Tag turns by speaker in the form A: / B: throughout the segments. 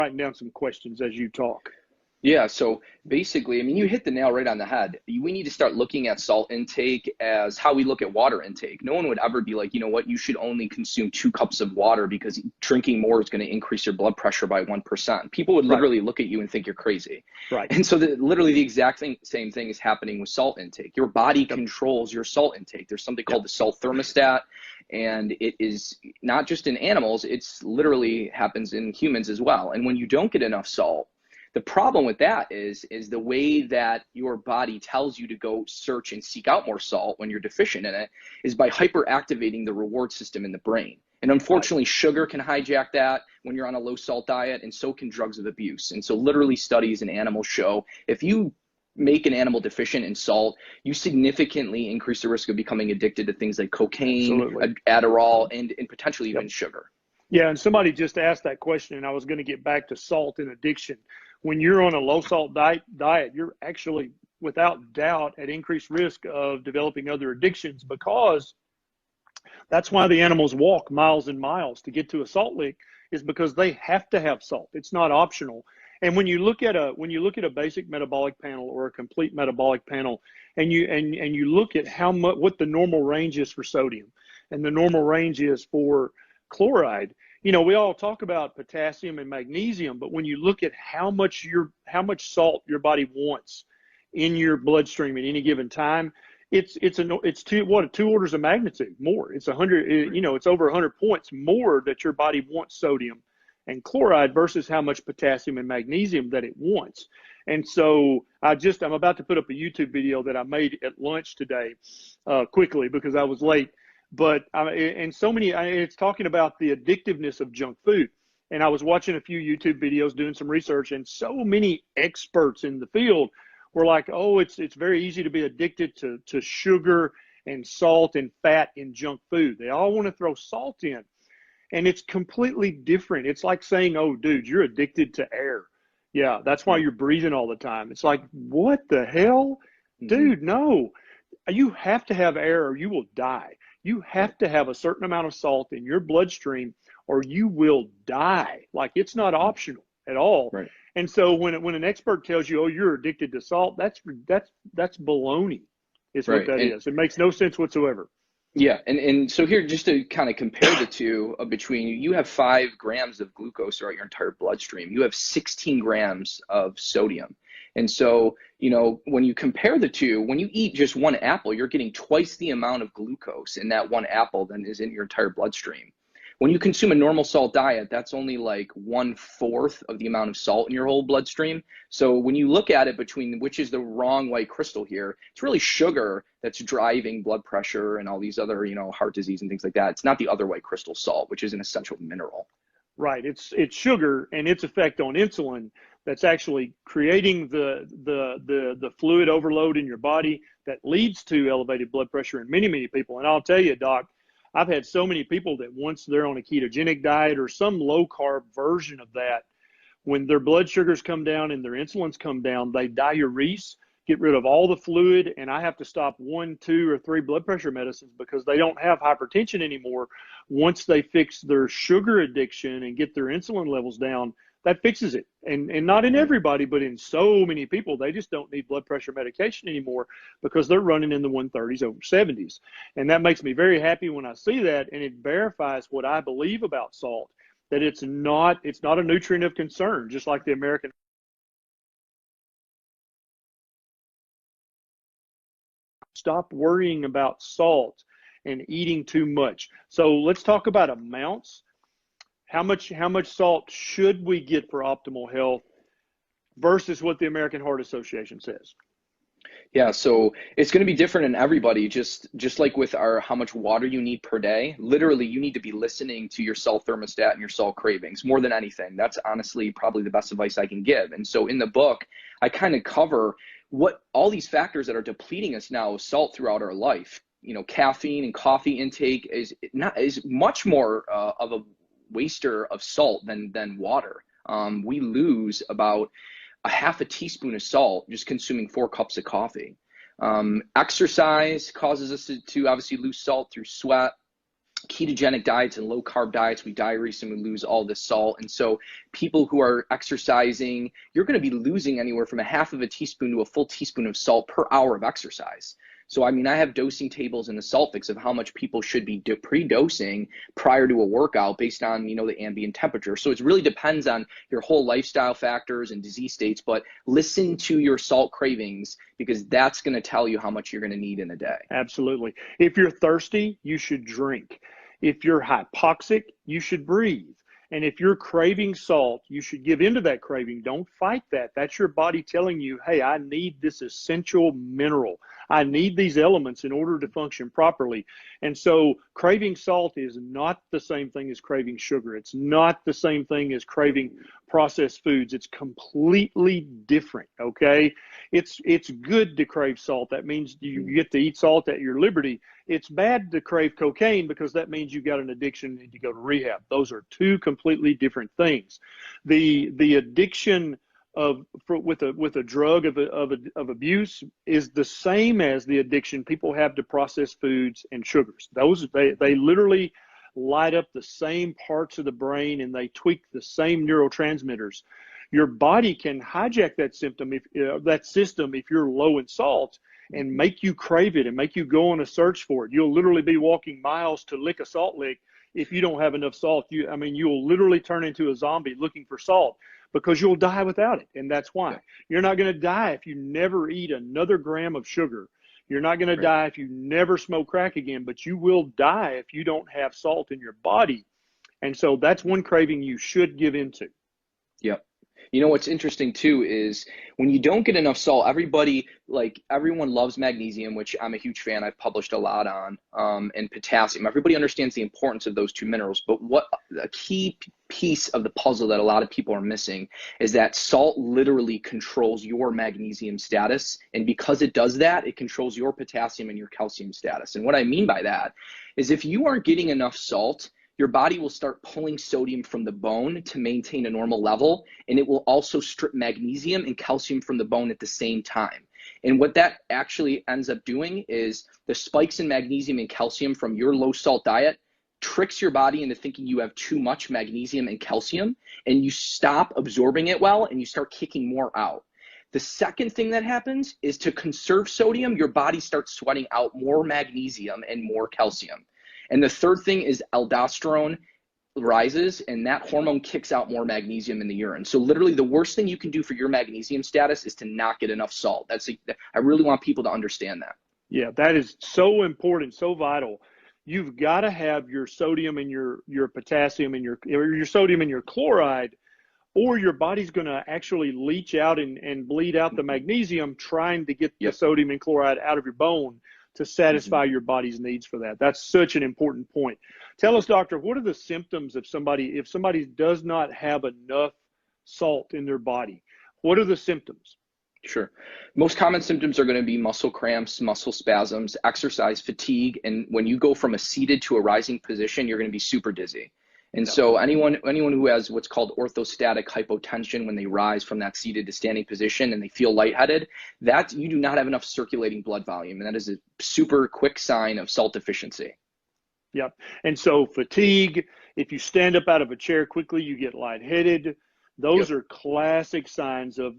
A: writing down some questions as you talk.
B: Yeah, so basically, I mean, you hit the nail right on the head. We need to start looking at salt intake as how we look at water intake. No one would ever be like, you know what, you should only consume 2 cups of water because drinking more is going to increase your blood pressure by 1%. People would literally look at you and think you're crazy.
A: Right.
B: And so literally the exact same thing is happening with salt intake. Your body controls your salt intake. There's something called the salt thermostat, and it is not just in animals, it's literally happens in humans as well. And when you don't get enough salt, the problem with that is the way that your body tells you to go search and seek out more salt when you're deficient in it is by hyperactivating the reward system in the brain. And unfortunately, sugar can hijack that when you're on a low salt diet, and so can drugs of abuse. And so literally studies in animals show if you make an animal deficient in salt, you significantly increase the risk of becoming addicted to things like cocaine, Adderall, and potentially even sugar.
A: Yeah, and somebody just asked that question, and I was going to get back to salt and addiction. When you're on a low salt diet, you're actually, without doubt, at increased risk of developing other addictions, because that's why the animals walk miles and miles to get to a salt lick, is because they have to have salt. It's not optional. And when you look at a basic metabolic panel or a complete metabolic panel, and you look at what the normal range is for sodium and the normal range is for chloride, you know, we all talk about potassium and magnesium, but when you look at how much salt your body wants in your bloodstream at any given time, it's 2 orders of magnitude more. It's 100, it's over 100 points more that your body wants sodium and chloride versus how much potassium and magnesium that it wants. And so I'm about to put up a YouTube video that I made at lunch today, quickly because I was late. But it's talking about the addictiveness of junk food. And I was watching a few YouTube videos, doing some research, and so many experts in the field were like, oh, it's very easy to be addicted to sugar and salt and fat in junk food. They all want to throw salt in. And it's completely different. It's like saying, oh, dude, you're addicted to air. Yeah, that's why you're breathing all the time. It's like, what the hell? Dude, no. You have to have air or you will die. You have to have a certain amount of salt in your bloodstream or you will die. Like, it's not optional at all.
B: Right.
A: And so when an expert tells you, oh, you're addicted to salt, that's baloney is what that is. It makes no sense whatsoever.
B: Yeah, and so here, just to kind of compare the two, between you have 5 grams of glucose throughout your entire bloodstream. You have 16 grams of sodium. And so, you know, when you compare the two, when you eat just one apple, you're getting twice the amount of glucose in that one apple than is in your entire bloodstream. When you consume a normal salt diet, that's only like 1/4 of the amount of salt in your whole bloodstream. So when you look at it between which is the wrong white crystal here, it's really sugar that's driving blood pressure and all these other, you know, heart disease and things like that. It's not the other white crystal, salt, which is an essential mineral.
A: Right. It's sugar and its effect on insulin that's actually creating the fluid overload in your body that leads to elevated blood pressure in many, many people. And I'll tell you, Doc, I've had so many people that once they're on a ketogenic diet or some low carb version of that, when their blood sugars come down and their insulins come down, they diurese, get rid of all the fluid, and I have to stop 1, 2, or 3 blood pressure medicines because they don't have hypertension anymore. Once they fix their sugar addiction and get their insulin levels down, that fixes it. And not in everybody, but in so many people, they just don't need blood pressure medication anymore because they're running in the 130s over 70s. And that makes me very happy when I see that, and it verifies what I believe about salt, that it's not a nutrient of concern, just like the American. Stop worrying about salt and eating too much. So let's talk about amounts. How much salt should we get for optimal health versus what the American Heart Association says?
B: Yeah, so it's going to be different in everybody, just like with how much water you need per day. Literally, you need to be listening to your salt thermostat and your salt cravings more than anything. That's honestly probably the best advice I can give. And so in the book, I kind of cover what all these factors that are depleting us now of salt throughout our life. You know, caffeine and coffee intake is much more of a waster of salt than water. We lose about a half a teaspoon of salt just consuming 4 cups of coffee. Exercise causes us to obviously lose salt through sweat. ketogenic diets and low carb diets, we diurese and we lose all this salt. And so people who are exercising, you're going to be losing anywhere from a half of a teaspoon to a full teaspoon of salt per hour of exercise. So, I mean, I have dosing tables in the SaltFix of how much people should be pre-dosing prior to a workout based on, you know, the ambient temperature. So it really depends on your whole lifestyle factors and disease states, but listen to your salt cravings because that's going to tell you how much you're going to need in a day.
A: Absolutely. If you're thirsty, you should drink. If you're hypoxic, you should breathe. And if you're craving salt, you should give into that craving. Don't fight that. That's your body telling you, hey, I need this essential mineral. I need these elements in order to function properly. And so craving salt is not the same thing as craving sugar. It's not the same thing as craving processed foods. It's completely different, okay? It's good to crave salt. That means you get to eat salt at your liberty. It's bad to crave cocaine because that means you've got an addiction and need to go to rehab. Those are two completely different things. The addiction with a drug of abuse is the same as the addiction people have to processed foods and sugars. They literally light up the same parts of the brain and they tweak the same neurotransmitters. Your body can hijack that system if you're low in salt and make you crave it and make you go on a search for it. You'll literally be walking miles to lick a salt lick if you don't have enough salt. You'll literally turn into a zombie looking for salt because you'll die without it. And that's why. You're not going to die if you never eat another gram of sugar. You're not going to die if you never smoke crack again, but you will die if you don't have salt in your body. And so that's one craving you should give into.
B: Yep. You know, what's interesting too is when you don't get enough salt, everyone loves magnesium, which I'm a huge fan. I've published a lot on, and potassium. Everybody understands the importance of those two minerals. But what a key piece of the puzzle that a lot of people are missing is that salt literally controls your magnesium status. And because it does that, it controls your potassium and your calcium status. And what I mean by that is if you aren't getting enough salt, your body will start pulling sodium from the bone to maintain a normal level, and it will also strip magnesium and calcium from the bone at the same time. And what that actually ends up doing is the spikes in magnesium and calcium from your low salt diet tricks your body into thinking you have too much magnesium and calcium, and you stop absorbing it well, and you start kicking more out. The second thing that happens is to conserve sodium, your body starts sweating out more magnesium and more calcium. And the third thing is aldosterone rises, and that hormone kicks out more magnesium in the urine. So literally the worst thing you can do for your magnesium status is to not get enough salt. I really want people to understand that.
A: Yeah, that is so important, so vital. You've got to have your sodium and your potassium and your sodium and your chloride, or your body's going to actually leach out and bleed out the magnesium trying to get the sodium and chloride out of your bone to satisfy your body's needs for that. That's such an important point. Tell us, doctor, what are the symptoms if somebody does not have enough salt in their body? What are the symptoms?
B: Sure. Most common symptoms are going to be muscle cramps, muscle spasms, exercise fatigue, and when you go from a seated to a rising position, you're going to be super dizzy. And so anyone who has what's called orthostatic hypotension, when they rise from that seated to standing position and they feel lightheaded, that you do not have enough circulating blood volume. And that is a super quick sign of salt deficiency.
A: Yep. And so fatigue, if you stand up out of a chair quickly, you get lightheaded. Those are classic signs of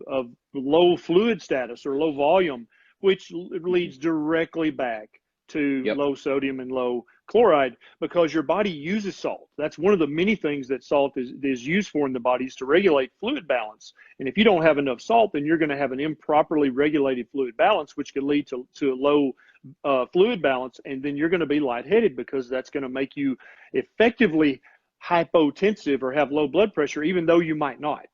A: low fluid status or low volume, which leads directly back to low sodium and low chloride, because your body uses salt. That's one of the many things that salt is used for in the body, is to regulate fluid balance. And if you don't have enough salt, then you're going to have an improperly regulated fluid balance, which could lead to a low fluid balance. And then you're going to be lightheaded, because that's going to make you effectively hypotensive or have low blood pressure, even though you might not.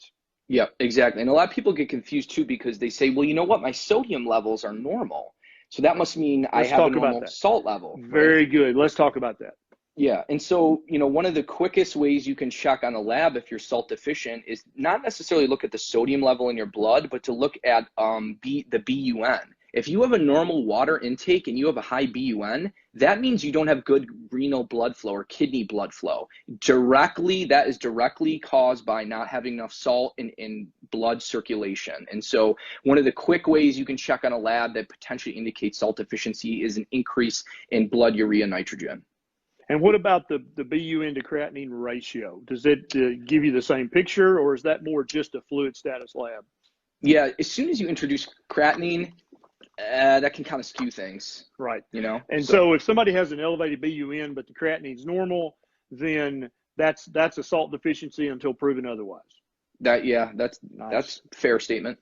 B: Yeah, exactly. And a lot of people get confused too, because they say, well, you know what? My sodium levels are normal. So that must mean I have a normal salt level.
A: Very good. Let's talk about that.
B: Yeah. And so, one of the quickest ways you can check on the lab if you're salt deficient is not necessarily look at the sodium level in your blood, but to look at the BUN. If you have a normal water intake and you have a high BUN, that means you don't have good renal blood flow or kidney blood flow. That is directly caused by not having enough salt in blood circulation. And so one of the quick ways you can check on a lab that potentially indicates salt deficiency is an increase in blood urea nitrogen.
A: And what about the BUN to creatinine ratio? Does it give you the same picture, or is that more just a fluid status lab?
B: Yeah, as soon as you introduce creatinine, that can kind of skew things.
A: Right.
B: You know?
A: And so if somebody has an elevated BUN but the creatinine's normal, then that's a salt deficiency until proven otherwise.
B: That's
A: Nice.
B: that's a fair statement.